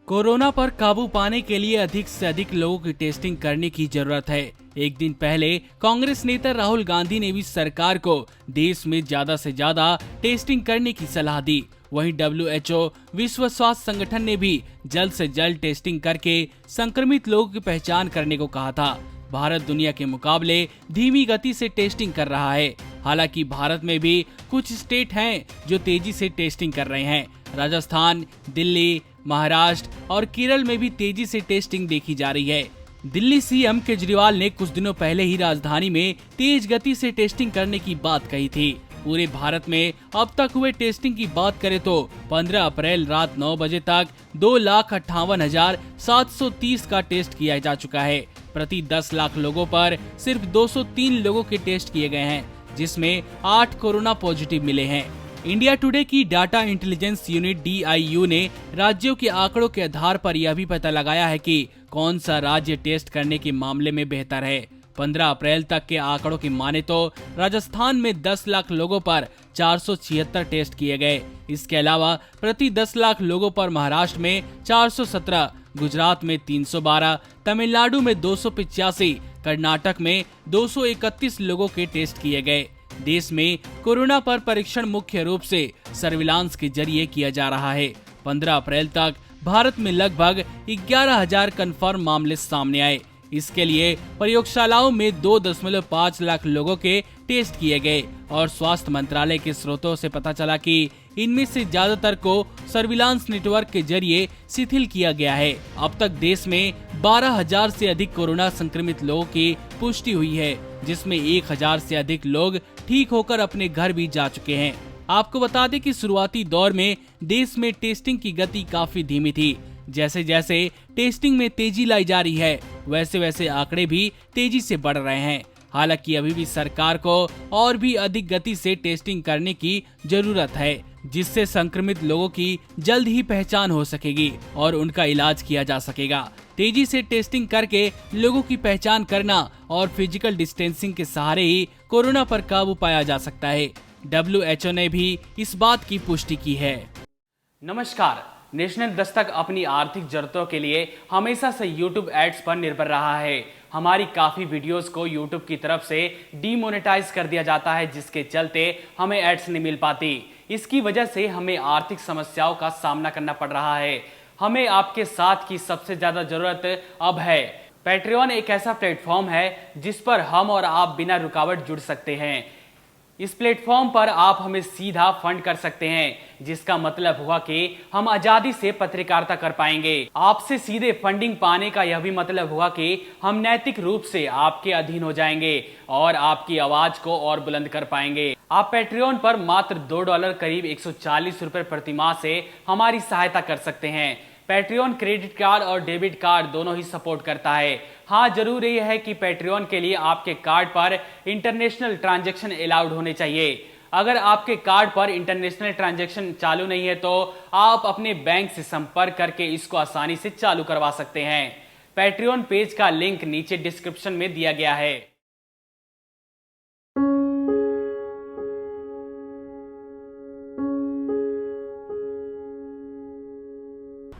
Corona पर काबू पाने के लिए अधिक से अधिक लोगों की टेस्टिंग करने की जरूरत है। एक दिन पहले कांग्रेस नेता राहुल गांधी ने भी सरकार को देश में ज्यादा से ज्यादा टेस्टिंग करने की सलाह दी। वहीं WHO विश्व स्वास्थ्य संगठन ने भी जल्द से जल्द टेस्टिंग करके संक्रमित लोगों की पहचान करने को कहा था। भारत दुनिया के मुकाबले धीमी गति से टेस्टिंग कर रहा है। हालांकि भारत में भी कुछ स्टेट हैं जो तेजी से टेस्टिंग कर रहे हैं। राजस्थान, दिल्ली, महाराष्ट्र और केरल में भी तेजी से टेस्टिंग देखी जा रही है। दिल्ली सीएम केजरीवाल ने कुछ दिनों पहले ही राजधानी में तेज गति से टेस्टिंग करने की बात कही थी। पूरे भारत में अब तक हुए टेस्टिंग की बात करें तो 15 अप्रैल रात 9 बजे तक 2,58,730 का टेस्ट किया जा चुका है। प्रति 10 लाख लोगों पर सिर्फ 203 लोगों के टेस्ट किए गए हैं, जिसमें 8 कोरोना पॉजिटिव मिले हैं। इंडिया टुडे की डाटा इंटेलिजेंस यूनिट DIU ने राज्यों के आंकड़ों के आधार पर यह भी पता लगाया है कि कौन सा राज्य टेस्ट करने के मामले में बेहतर है। 15 अप्रैल तक के आंकड़ों की माने तो राजस्थान में 10 लाख लोगों पर 476 टेस्ट किए गए। इसके अलावा प्रति 10 लाख लोगों पर महाराष्ट्र में 417, गुजरात में 312, तमिलनाडु में 285, कर्नाटक में 231 लोगों के टेस्ट किए गए। देश में कोरोना पर परीक्षण मुख्य रूप से सर्विलांस के जरिए किया जा रहा है। 15 अप्रैल तक भारत में लगभग 11,000 कंफर्म मामले सामने आए। इसके लिए प्रयोगशालाओं में 2.5 लाख लोगों के टेस्ट किए गए और स्वास्थ्य मंत्रालय के स्रोतों से पता चला कि इनमें से ज्यादातर को सर्विलांस नेटवर्क के जरिए शिथिल किया गया है। अब तक देश में 12,000 से अधिक कोरोना संक्रमित लोगों की पुष्टि हुई है, जिसमें 1,000 से अधिक लोग ठीक होकर अपने घर भी जा चुके हैं। आपको बता दें कि शुरुआती दौर में देश में टेस्टिंग की गति काफी धीमी थी। जैसे जैसे टेस्टिंग में तेजी लाई जा रही है, वैसे वैसे आंकड़े भी तेजी से बढ़ रहे हैं। हालांकि अभी भी सरकार को और भी अधिक गति से टेस्टिंग करने की जरूरत है, जिससे संक्रमित लोगों की जल्द ही पहचान हो सकेगी और उनका इलाज किया जा सकेगा। तेजी से टेस्टिंग करके लोगों की पहचान करना और फिजिकल डिस्टेंसिंग के सहारे ही कोरोना पर काबू पाया जा सकता है। WHO ने भी इस बात की पुष्टि की है। नमस्कार, नेशनल दस्तक अपनी आर्थिक जरूरतों के लिए हमेशा से YouTube एड्स पर निर्भर रहा है। हमारी काफी वीडियोस को YouTube की तरफ से डीमोनेटाइज कर दिया जाता है, जिसके चलते हमें एड्स नहीं मिल पाती। इसकी वजह से हमें आर्थिक समस्याओं का सामना करना पड़ रहा है। हमें आपके साथ की सबसे ज्यादा जरूरत अब है। पैट्रियन एक ऐसा प्लेटफॉर्म है जिस पर हम और आप बिना रुकावट जुड़ सकते हैं। इस प्लेटफॉर्म पर आप हमें सीधा फंड कर सकते हैं, जिसका मतलब हुआ कि हम आजादी से पत्रकारिता कर पाएंगे। आपसे सीधे फंडिंग पाने का यह भी मतलब हुआ कि हम नैतिक रूप से आपके अधीन हो जाएंगे और आपकी आवाज को और बुलंद कर पाएंगे। आप पैट्रियन पर मात्र $2 करीब 140 रुपए प्रति माह से हमारी सहायता कर सकते हैं। पैट्रियन क्रेडिट कार्ड और डेबिट कार्ड दोनों ही सपोर्ट करता है। हाँ, जरूर ये है कि पैट्रियन के लिए आपके कार्ड पर इंटरनेशनल ट्रांजैक्शन अलाउड होने चाहिए। अगर आपके कार्ड पर इंटरनेशनल ट्रांजैक्शन चालू नहीं है तो आप अपने बैंक से संपर्क करके इसको आसानी से चालू करवा सकते हैं। पैट्रियन पेज का लिंक नीचे डिस्क्रिप्शन में दिया गया है।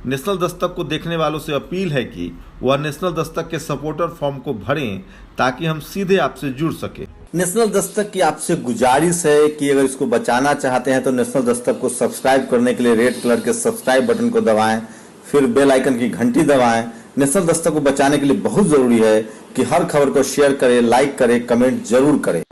नेशनल दस्तक को देखने वालों से अपील है कि वह नेशनल दस्तक के सपोर्टर फॉर्म को भरें ताकि हम सीधे आपसे जुड़ सके। नेशनल दस्तक की आपसे गुजारिश है कि अगर इसको बचाना चाहते हैं तो नेशनल दस्तक को सब्सक्राइब करने के लिए रेड कलर के सब्सक्राइब बटन को दबाएं, फिर बेल आइकन की घंटी दबाएं। नेशनल दस्तक को बचाने के लिए बहुत जरूरी है कि हर खबर को शेयर करें, लाइक करें, कमेंट जरूर करें।